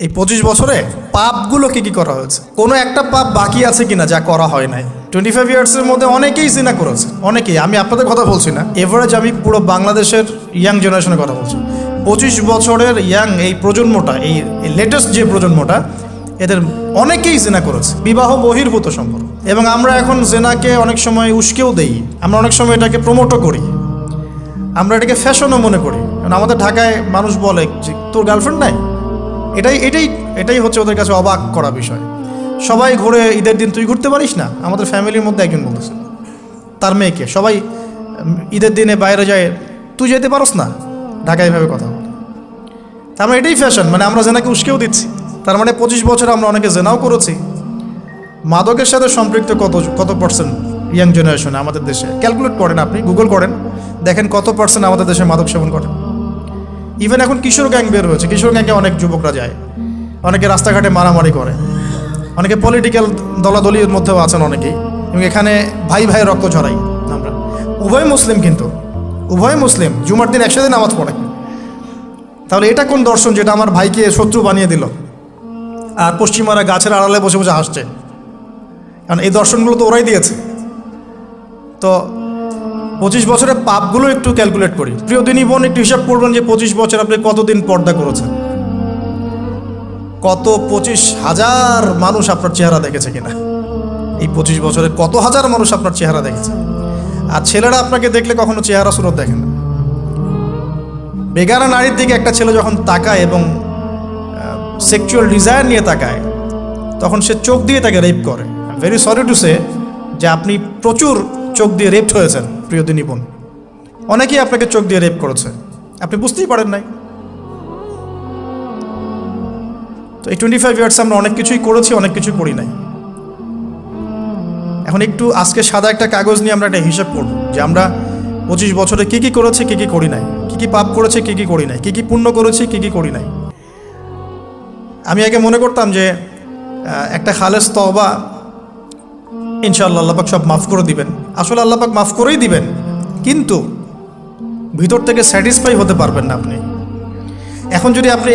এই 25 বছরে পাপগুলো কি করা হয়েছে, কোনো একটা পাপ বাকি আছে কিনা যা করা হয় নাই। 25 ইয়ার্সের মধ্যে অনেকেই জিনা করেছে, অনেকেই। আমি আপনাদের কথা বলছি না, এভারেজ আমি পুরো বাংলাদেশের ইয়াং জেনারেশনের কথা বলছি। 25 বছরের ইয়াং এই প্রজন্মটা, এই লেটেস্ট যে প্রজন্মটা, এদের অনেকেই জেনা করেছে, বিবাহ বহির্ভূত সম্পর্ক। এবং আমরা এখন জেনাকে অনেক সময় উস্কেও দেই, আমরা অনেক সময় এটাকে প্রমোটও করি, আমরা এটাকে ফ্যাশনও মনে করি। কারণ আমাদের ঢাকায় মানুষ বলে যে তোর গার্লফ্রেন্ড নাই, এটাই হচ্ছে ওদের কাছে অবাক করা বিষয়। সবাই ঘুরে, ঈদের দিন তুই ঘুরতে পারিস না? আমাদের ফ্যামিলির মধ্যে একজন বলতেছে তার মেয়েকে, সবাই ঈদের দিনে বাইরে যায়, তুই যেতে পারস না? ঢাকায় এভাবে কথা বলে। তার মানে এটাই ফ্যাশন, মানে আমরা জেনাকে উস্কেও দিচ্ছি। তার মানে 25 বছরে আমরা অনেকে জেনাও করেছি। মাদকের সাথে সম্পৃক্ত কত পার্সেন্ট ইয়াং জেনারেশনে আমাদের দেশে? ক্যালকুলেট করেন, আপনি গুগল করেন, দেখেন কত পার্সেন্ট আমাদের দেশে মাদক সেবন করে। ইভেন এখন কিশোর গ্যাং বের হয়েছে, কিশোর গ্যাংয়ে অনেক যুবকরা যায়, অনেকে রাস্তাঘাটে মারামারি করে, অনেকে পলিটিক্যাল দলাদলির মধ্যেও আছেন অনেকেই। এবং এখানে ভাই ভাই রক্ত ঝরাই আমরা। উভয় মুসলিম, কিন্তু উভয় মুসলিম, জুমার দিন একসাথে নামাজ পড়ে। তাহলে এটা কোন দর্শন যেটা আমার ভাইকে শত্রু বানিয়ে দিল, আর পশ্চিমারা গাছের আড়ালে বসে বসে হাসছে? কারণ এই দর্শনগুলো তো ওরাই দিয়েছে। তো 25 বছরের পাপগুলো একটু ক্যালকুলেট করি। প্রিয় দিনী বোন, একটু হিসাব করবেন যে 25 বছর আপনি কতদিন পর্দা করেছেন, কত 25,000 মানুষ আপনার চেহারা দেখেছে কিনা। এই 25 বছরে কত হাজার মানুষ আপনার চেহারা দেখেছে। আর ছেলেরা আপনাকে দেখলে কখনো চেহারা সুরত দেখে না। বেগানা নারীর দিকে একটা ছেলে যখন তাকায় এবং সেক্সুয়াল ডিজায়ার নিয়ে তাকায়, তখন সে চোখ দিয়ে তাকে রেপ করে। ভেরি সরি টু সে যে আপনি প্রচুর চোখ দিয়ে রেপ হয়েছেন প্রিয় দিনী বোন। অনেকেই আপনাকে চোখ দিয়ে রেপ করেছে, আপনি বুঝতেই পারেন নাই। তো এই 25 ইয়ার্স আমরা অনেক কিছুই করেছি, অনেক কিছুই করি নাই। এখন একটু আজকে সাদা একটা কাগজ নিয়ে আমরা একটা হিসাব করব যে আমরা 25 বছরে কী করেছি, কী করি নাই, কী পাপ করেছি, কী করি নাই, কী পুণ্য করেছি, কী করি নাই। আমি আগে মনে করতাম যে একটা খালেস তওবা ইনশাআল্লাহ আল্লাহ পাক সব মাফ করে দিবেন। আসলে আল্লাহ পাক মাফ করেই দিবেন, কিন্তু ভিতর থেকে স্যাটিসফাই হতে পারবেন না আপনি। এখন যদি আপনি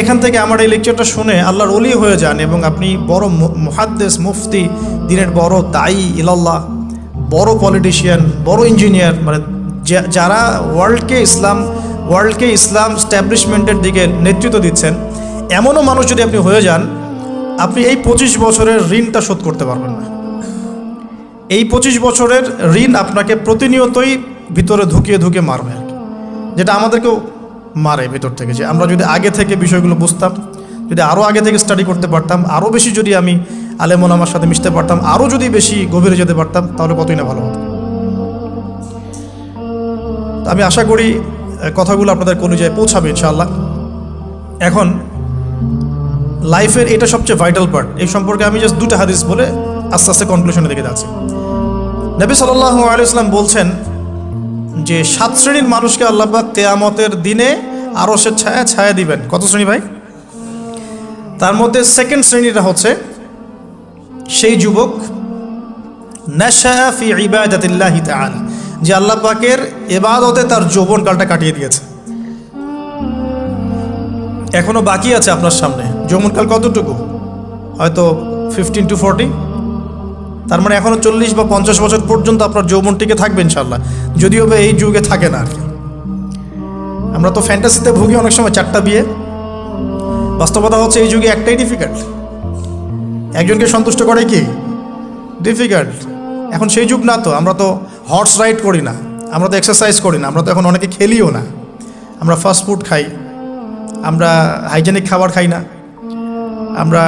এখান থেকে আমার এই লেকচারটা শুনে আল্লাহর ওলি হয়ে যান এবং আপনি বড় মুহাদ্দিস, মুফতি, দিনের বড় দায়ী ইলাল্লাহ, বড় পলিটিশিয়ান, বড় ইঞ্জিনিয়ার, মানে যারা ওয়ার্ল্ডকে ইসলাম স্ট্যাবলিশমেন্টের দিকে নেতৃত্ব দিচ্ছেন, এমনও মানুষ যদি আপনি হয়ে যান, আপনি এই 25 বছরের ঋণটা শোধ করতে পারবেন না। এই 25 বছরের ঋণ আপনাকে প্রতিনিয়তই ভিতরে ধুকিয়ে মারবে আর কি, যেটা আমাদেরকেও মারে ভিতর থেকে। যে আমরা যদি আগে থেকে বিষয়গুলো বুঝতাম, যদি আরও আগে থেকে স্টাডি করতে পারতাম, আরও বেশি যদি আমি আলেম ওলামার সাথে মিশতে পারতাম, আরও যদি বেশি গভীরে যেতে পারতাম, তাহলে কতই না ভালো হতো। আমি আশা করি কথাগুলো আপনাদের কলিজায় পৌঁছাবে ইনশাআল্লাহ। এখন লাইফের এটা সবচেয়ে ভাইটাল পার্ট। এই সম্পর্কে আমি জাস্ট 2টা হাদিস বলে আস্তে আস্তে কনক্লুশনে দিকে যাচ্ছি। নবী সাল্লাল্লাহু আলাইহি ওয়াসাল্লাম বলছেন যে 7 শ্রেণীর মানুষকে আল্লাহ পাক কিয়ামতের দিনে আরশের ছায়া দিবেন। কত শ্রেণী ভাই? তার মধ্যে সেকেন্ড শ্রেণীটা হচ্ছে সেই যুবক নাশা ফি ইবাদাতিল্লাহি তাআলা, যে আল্লাহ পাকের ইবাদতে তার যৌবনকালটা কাটিয়ে দিয়েছে। এখনো বাকি আছে আপনার সামনে। যৌবনকাল কতটুকু? হয়তো 15 to 40। তার মানে এখনো 40 বা 50 বছর পর্যন্ত আপনার যৌবন টিকে থাকবে ইনশাআল্লাহ, যদিও বা এই যুগে থাকে না আর কি। আমরা তো ফ্যান্টাসিতে ভুগি অনেক সময় 4টা বিয়ে। বাস্তবতা হচ্ছে এই যুগে একটাই ডিফিকাল্ট। একজনকে সন্তুষ্ট করে কি ডিফিকাল্ট। এখন সেই যুগ না তো। আমরা তো হর্স রাইড করি না, আমরা তো এক্সারসাইজ করি না, আমরা তো এখন অনেকে খেলিও না। আমরা ফাস্ট ফুড খাই, আমরা হাইজেনিক খাবার খাই না, আমরা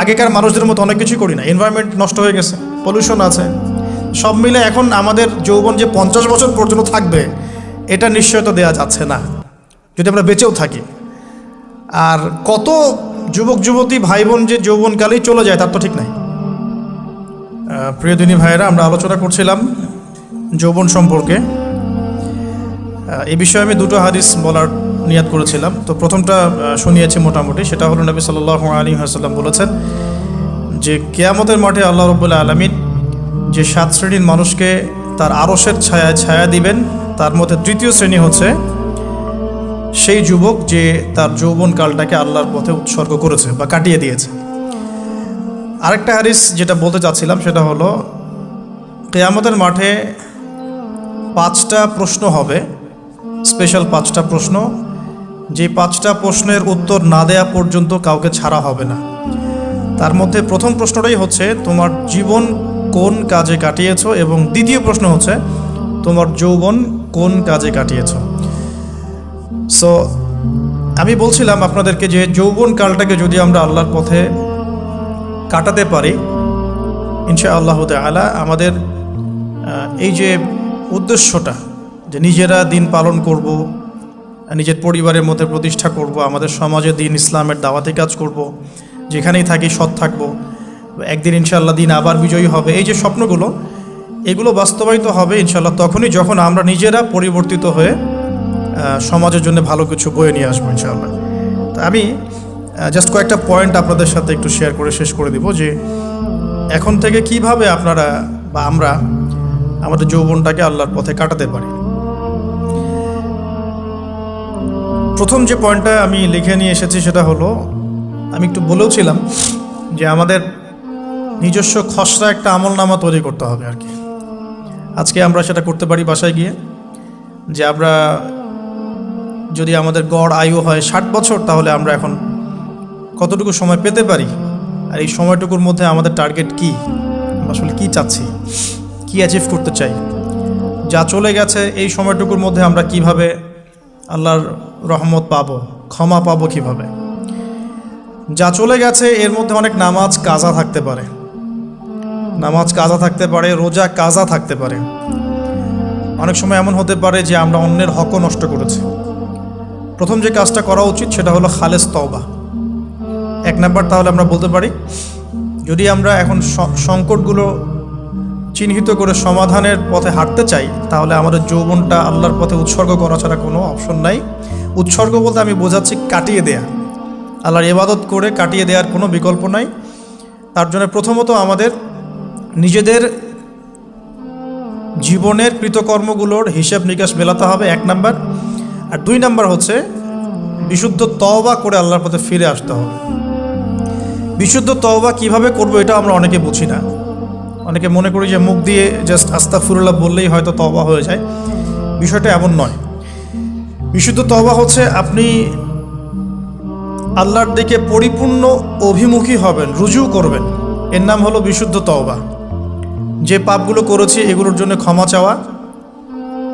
আগেকার মানুষদের মতো অনেক কিছুই করি না। এনভায়রনমেন্ট নষ্ট হয়ে গেছে, পলিউশন আছে, সব মিলে এখন আমাদের যৌবন যে 50 বছর পর্যন্ত থাকবে, এটা নিশ্চয়তা দেওয়া যাচ্ছে না যদি আমরা বেঁচেও থাকি। আর কত যুবক যুবতী ভাই বোন যে যৌবনকালেই চলে যায় তার তো ঠিক নাই। প্রিয় দিনী ভাইয়েরা, আমরা আলোচনা করছিলাম যৌবন সম্পর্কে। এই বিষয়ে আমি 2টো হাদিস বলার নিয়াত করেছিলাম। তো প্রথমটা শুনিয়েছি মোটামুটি, সেটা হলো নবী সাল্লাল্লাহু আলাইহি ওয়াসাল্লাম বলেছেন যে কিয়ামতের মাঠে আল্লাহ রাব্বুল আলামিন যে 7 শ্রেণীর মানুষকে তার আরশের ছায়া দিবেন, তার মধ্যে তৃতীয় শ্রেণী হচ্ছে সেই যুবক যে তার যৌবনকালটাকে আল্লাহর পথে উৎসর্গ করেছে বা কাটিয়ে দিয়েছে। আরেকটা হাদিস যেটা বলতে চাচ্ছিলাম সেটা হলো, কিয়ামতের মাঠে 5টা প্রশ্ন হবে, স্পেশাল 5টা প্রশ্ন, যে 5টা প্রশ্নের উত্তর না দেয়া পর্যন্ত কাউকে ছাড়া হবে না। তার মধ্যে প্রথম প্রশ্নটাই হচ্ছে তোমার জীবন কোন কাজে কাটিয়েছো, এবং দ্বিতীয় প্রশ্ন হচ্ছে তোমার যৌবন কোন কাজে কাটিয়েছো। সো আমি বলছিলাম আপনাদেরকে যে যৌবন কালটাকে যদি আমরা আল্লাহর পথে কাটাতে পারি, ইনশাআল্লাহ তাআলা আমাদের এই যে উদ্দেশ্যটা, যে নিজেরা দিন পালন করব, নিজের পরিবারের মধ্যে প্রতিষ্ঠা করব, আমাদের সমাজে দিন ইসলামের দাওয়াতি কাজ করব, যেখানেই থাকি সৎ থাকব, একদিন ইনশাআল্লাহ দিন আবার বিজয়ী হবে, এই যে স্বপ্নগুলো, এগুলো বাস্তবায়িত হবে ইনশাআল্লাহ তখনই যখন আমরা নিজেরা পরিবর্তিত হয়ে সমাজের জন্য ভালো কিছু বয়ে নিয়ে আসবো ইনশাআল্লাহ। তা আমি জাস্ট কয়েকটা পয়েন্ট আপনাদের সাথে একটু শেয়ার করে শেষ করে দিব, যে এখন থেকে কিভাবে আপনারা বা আমরা আমাদের যৌবনটাকে আল্লাহর পথে কাটাতে পারি। প্রথম যে পয়েন্টটা আমি লিখে নিয়ে এসেছি সেটা হলো, আমি একটু বলেওছিলাম যে আমাদের নিজস্ব খসড়া একটা আমলনামা তৈরি করতে হবে আর কি। আজকে আমরা সেটা করতে পারি বাসায় গিয়ে, যে আমরা যদি আমাদের গড় আয়ু হয় 60 বছর, তাহলে আমরা এখন কতটুকু সময় পেতে পারি, আর এই সময়টুকুর মধ্যে আমাদের টার্গেট কি, আমরা আসলে কী চাচ্ছি, কি অ্যাচিভ করতে চাই। যা চলে গেছে এই সময়টুকুর মধ্যে আমরা কিভাবে আল্লাহর রহমত পাবো, ক্ষমা পাবো কিভাবে। যা চলে গেছে এর মধ্যে অনেক নামাজ কাজা থাকতে পারে, রোজা কাজা থাকতে পারে। অনেক সময় এমন হতে পারে যে আমরা অন্যের হকও নষ্ট করেছি। প্রথম যে কাজটা করা উচিত সেটা হলো খালেস তওবা। 1 নাম্বার তাহলে আমরা বলতে পারি, যদি আমরা এখন সংকটগুলো চিহ্নিত করে সমাধানের পথে হাঁটতে চাই, তাহলে আমাদের যৌবনটা আল্লাহর পথে উৎসর্গ করা ছাড়া কোনো অপশন নাই। উৎসর্গ বলতে আমি বোঝাচ্ছি কাটিয়ে দেয়া, আল্লাহর ইবাদত করে কাটিয়ে দেওয়ার কোনো বিকল্প নাই। তার জন্য প্রথমত আমাদের নিজেদের জীবনের কৃতকর্মগুলোর হিসাব নিকাশ মেলাতে হবে, 1 নাম্বার। আর 2 নাম্বার হচ্ছে বিশুদ্ধ তওবা করে আল্লাহর পথে ফিরে আসতে হবে। বিশুদ্ধ তওবা কিভাবে করব এটা আমরা অনেকে বুঝি না। অনেকে মনে করি যে মুখ দিয়ে জাস্ট আস্তাগফিরুল্লাহ বললেই হয়তো তওবা হয়ে যায়, বিষয়টা এমন নয়। বিশুদ্ধ তওবা হচ্ছে আপনি আল্লাহর দিকে পরিপূর্ণ অভিমুখী হবেন, রুজু করবেন, এর নাম হলো বিশুদ্ধ তওবা। যে পাপগুলো করেছি এগুলোর জন্য ক্ষমা চাওয়া,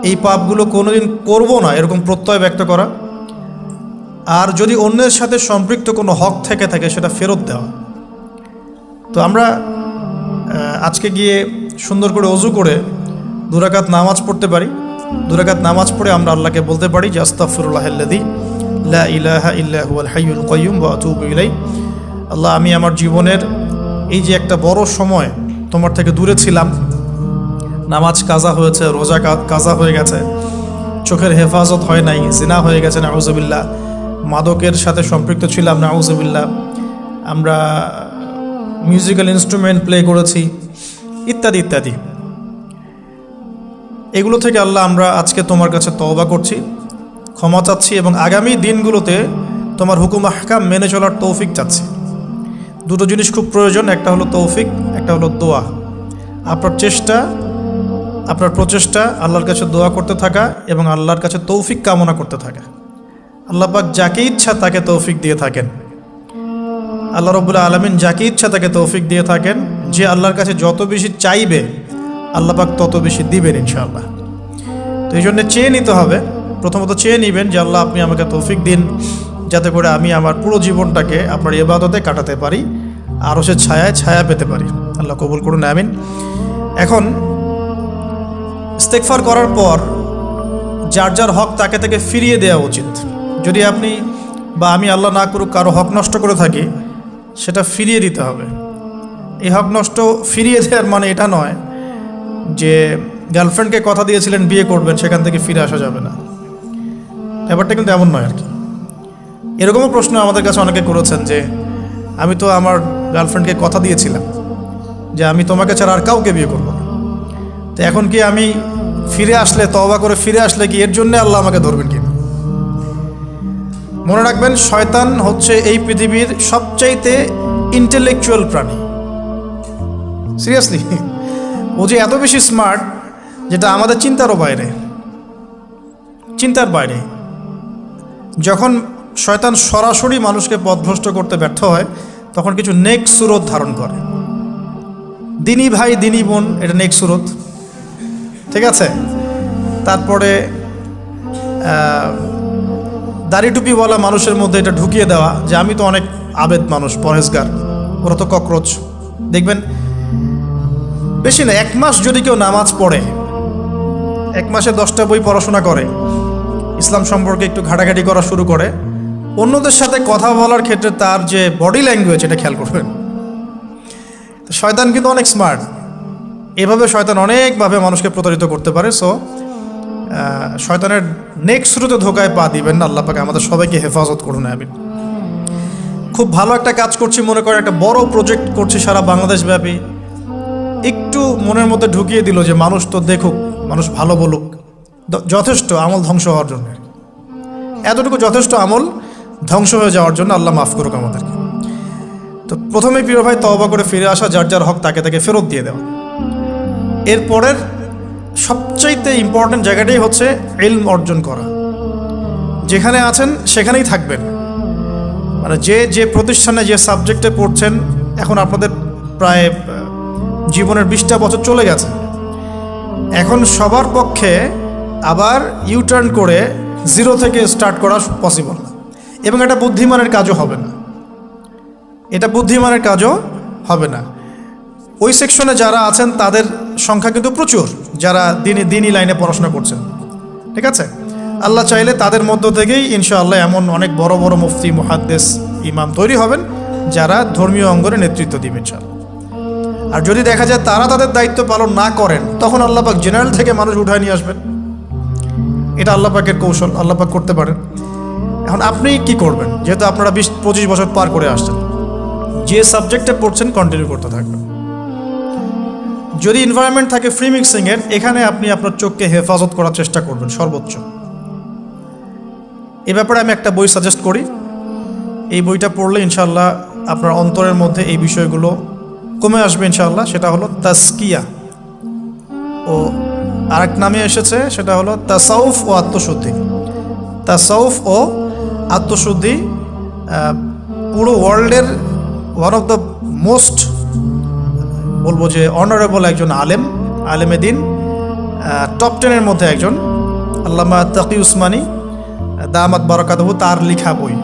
এই পাপগুলো কোনোদিন করব না এরকম প্রত্যয় ব্যক্ত করা, আর যদি অন্যের সাথে সম্পৃক্ত কোনো হক থেকে থাকে সেটা ফেরত দেওয়া। তো আমরা আজকে গিয়ে সুন্দর করে ওযু করে 2 রাকাত নামাজ পড়তে পারি। 2 রাকাত নামাজ পড়ে আমরা আল্লাহকে বলতে পারি যে আস্তাগফিরুল্লাহাল্লাযী লা ইলাহা ইল্লা হুয়াল হাইয়ুল কাইয়্যুম ওয়া আতুবু ইলাইহি। আল্লাহ, আমি আমার জীবনের এই যে একটা বড় সময় তোমার থেকে দূরে ছিলাম, নামাজ কাজা হয়েছে, রোজা কাজা হয়ে গেছে, চোখের হেফাজত হয় নাই, জিনা হয়ে গেছে নাউযুবিল্লাহ, মাদকের সাথে সম্পৃক্ত ছিলাম নাউযুবিল্লাহ, আমরা মিউজিক্যাল ইনস্ট্রুমেন্ট প্লে করেছি, ইত্যাদি ইত্যাদি। এগুলো থেকে আল্লাহ আমরা আজকে তোমার কাছে তওবা করছি, ক্ষমা চাচ্ছি, এবং আগামী দিনগুলোতে তোমার হুকুম আহকাম মেনে চলার তৌফিক চাচ্ছি। 2টো জিনিস খুব প্রয়োজন, একটা হলো তৌফিক, একটা হলো দোয়া। আপনার প্রচেষ্টা আল্লাহর কাছে দোয়া করতে থাকা এবং আল্লাহর কাছে তৌফিক কামনা করতে থাকা। আল্লাহ পাক যাকে ইচ্ছা তাকে তৌফিক দিয়ে থাকেন, আল্লাহ রাব্বুল আলামিন যাকে ইচ্ছা তাকে তৌফিক দিয়ে থাকেন। যে আল্লাহর কাছে যত বেশি চাইবে আল্লাহ পাক তত বেশি দিবেন ইনশাআল্লাহ। তো এই জন্য চেয়ে নিতে হবে, প্রথমত চেয়ে নেবেন যে আল্লাহ আপনি আমাকে তৌফিক দিন, যাতে করে আমি আমার পুরো জীবনটাকে আপনার ইবাদতে কাটাতে পারি, আরও সে ছায়া পেতে পারি। আল্লাহ কবুল করুন, আমিন। এখন ইস্তেগফার করার পর যার যার হক তাকে তাকে ফিরিয়ে দেওয়া উচিত। যদি আপনি বা আমি, আল্লাহ না করুক, কারো হক নষ্ট করে থাকি, সেটা ফিরিয়ে দিতে হবে। এই হক নষ্ট ফিরিয়ে দেওয়ার মানে এটা নয় যে গার্লফ্রেন্ডকে কথা দিয়েছিলেন বিয়ে করবেন, সেখান থেকে ফিরে আসা যাবে না, ব্যাপারটা কিন্তু এমন নয় আর কি। এরকমও প্রশ্ন আমাদের কাছে অনেকে করেছেন যে আমি তো আমার গার্লফ্রেন্ডকে কথা দিয়েছিলাম যে আমি তোমাকে ছাড়া আর কাউকে বিয়ে করব না, তো এখন কি আমি ফিরে আসলে, তওবা করে ফিরে আসলে কি এর জন্য আল্লাহ আমাকে ধরবেন কিনা? মনে রাখবেন, শয়তান হচ্ছে এই পৃথিবীর সবচাইতে ইন্টেলেকচুয়াল প্রাণী। সিরিয়াসলি, ও যে এত বেশি স্মার্ট যেটা আমাদের চিন্তারও বাইরে, চিন্তার বাইরে। যখন শয়তান সরাসরি মানুষকে পথভ্রষ্ট করতে ব্যর্থ হয়, তখন কিছু নেক সুরত ধারণ করে। দিনী ভাই দিনী বোন, এটা নেক সুরত, ঠিক আছে। তারপরে দাড়ি টুপিওয়ালা মানুষের মধ্যে এটা ঢুকিয়ে দেওয়া যে আমি তো অনেক আবেদ মানুষ, পরহেজগার, ওরা তো ককরোচ। দেখবেন বেশি না, 1 মাস যদি কেউ নামাজ পড়ে, 1 মাসে 10টা বই পড়াশোনা করে, ইসলাম সম্পর্কে একটু ঘাটাঘাটি করা শুরু করে, অন্যদের সাথে কথা বলার ক্ষেত্রে তার যে বডি ল্যাঙ্গুয়েজ, এটা খেয়াল করবেন। তো শয়তান কিন্তু অনেক স্মার্ট, এভাবে শয়তান অনেকভাবে মানুষকে প্রতারিত করতে পারে। সো শয়তানের নেক্সট স্রোতে ধোকায় পা দিবেন না। আল্লাহ পাক আমাদের সবাইকে হেফাজত করুন, আমিন। খুব ভালো একটা কাজ করছি মনে করে, একটা বড় প্রজেক্ট করছি সারা বাংলাদেশ ব্যাপী, একটু মনের মধ্যে ঢুকিয়ে দিল যে মানুষ তো দেখুক, মানুষ ভালো বলুক, যথেষ্ট আমল ধ্বংস হওয়ার জন্য। এতটুকু যথেষ্ট আমল ধ্বংস হয়ে যাওয়ার জন্য। আল্লাহ মাফ করুক আমাদেরকে। তো প্রথমে প্রিয় ভাই, তওবা করে ফিরে আসা, যার যার হক তাকে তাকে ফেরত দিয়ে দেওয়া। এরপরের সবচাইতে ইম্পর্টেন্ট জায়গাটাই হচ্ছে ইলম অর্জন করা। যেখানে আছেন সেখানেই থাকবেন, মানে যে প্রতিষ্ঠানে যে সাবজেক্টে পড়ছেন, এখন আপনাদের প্রায় জীবনের 20টা বছর চলে গেছে। এখন সবার পক্ষে আবার ইউটার্ন করে 0 থেকে স্টার্ট করা পসিবল না, এবং এটা বুদ্ধিমানের কাজও হবে না, এটা বুদ্ধিমানের কাজও হবে না। ওই সেকশনে যারা আছেন তাদের সংখ্যা কিন্তু প্রচুর, যারা দিনই লাইনে পড়াশোনা করছেন, ঠিক আছে। আল্লাহ চাইলে তাদের মধ্য থেকেই ইনশাআল্লাহ এমন অনেক বড় বড় মুফতি, মুহাদ্দিস, ইমাম তৈরি হবেন, যারা ধর্মীয় অঙ্গনে নেতৃত্ব দিবেন ইনশাআল্লাহ। আর যদি দেখা যায় তারা তাদের দায়িত্ব পালন না করেন, তখন আল্লাহ পাক জেনারেল থেকে মানুষ উঠায় নিয়ে আসবেন। এটা আল্লাহ পাকের কৌশল, আল্লাহ পাক করতে পারেন। এখন আপনি কি করবেন? যেহেতু আপনারা 20-25 বছর পার করে আসছেন, যে সাবজেক্টে পড়ছেন কন্টিনিউ করতে থাকবেন। যদি এনভায়রনমেন্ট থাকে ফ্রি মিক্সিংয়ের, এখানে আপনি আপনার চোখকে হেফাজত করার চেষ্টা করবেন সর্বোচ্চ। এ ব্যাপারে আমি একটা বই সাজেস্ট করি, এই বইটা পড়লে ইনশাআল্লাহ আপনার অন্তরের মধ্যে এই বিষয়গুলো কমে আসবে ইনশাআল্লাহ। সেটা হলো তাজকিয়া, ও আরেক নামে এসেছে, সেটা হলো তাসাউফ ও আত্মশুদ্ধি। তাসাউফ ও আত্মশুদ্ধি পুরো ওয়ার্ল্ডের ওয়ান অফ দ্য মোস্ট, বলবো যে অনারেবল একজন আলেমে দিন, টপ 10-এর মধ্যে একজন, আল্লামা তাকি উসমানী দামাত বারাকাতুহু, তার লেখা বই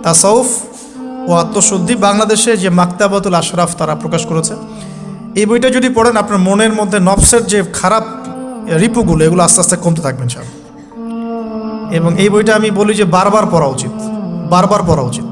তাসাউফ ও আত্মশুদ্ধি। বাংলাদেশে যে মাকতাবাতুল আশরাফ তারা প্রকাশ করেছে। এই বইটা যদি পড়েন, আপনার মনের মধ্যে নফসের যে খারাপ রিপুগুলো, এগুলো আস্তে আস্তে কমতে থাকবেন স্যার। এবং এই বইটা আমি বলি যে বারবার পড়া উচিত, বারবার পড়া উচিত।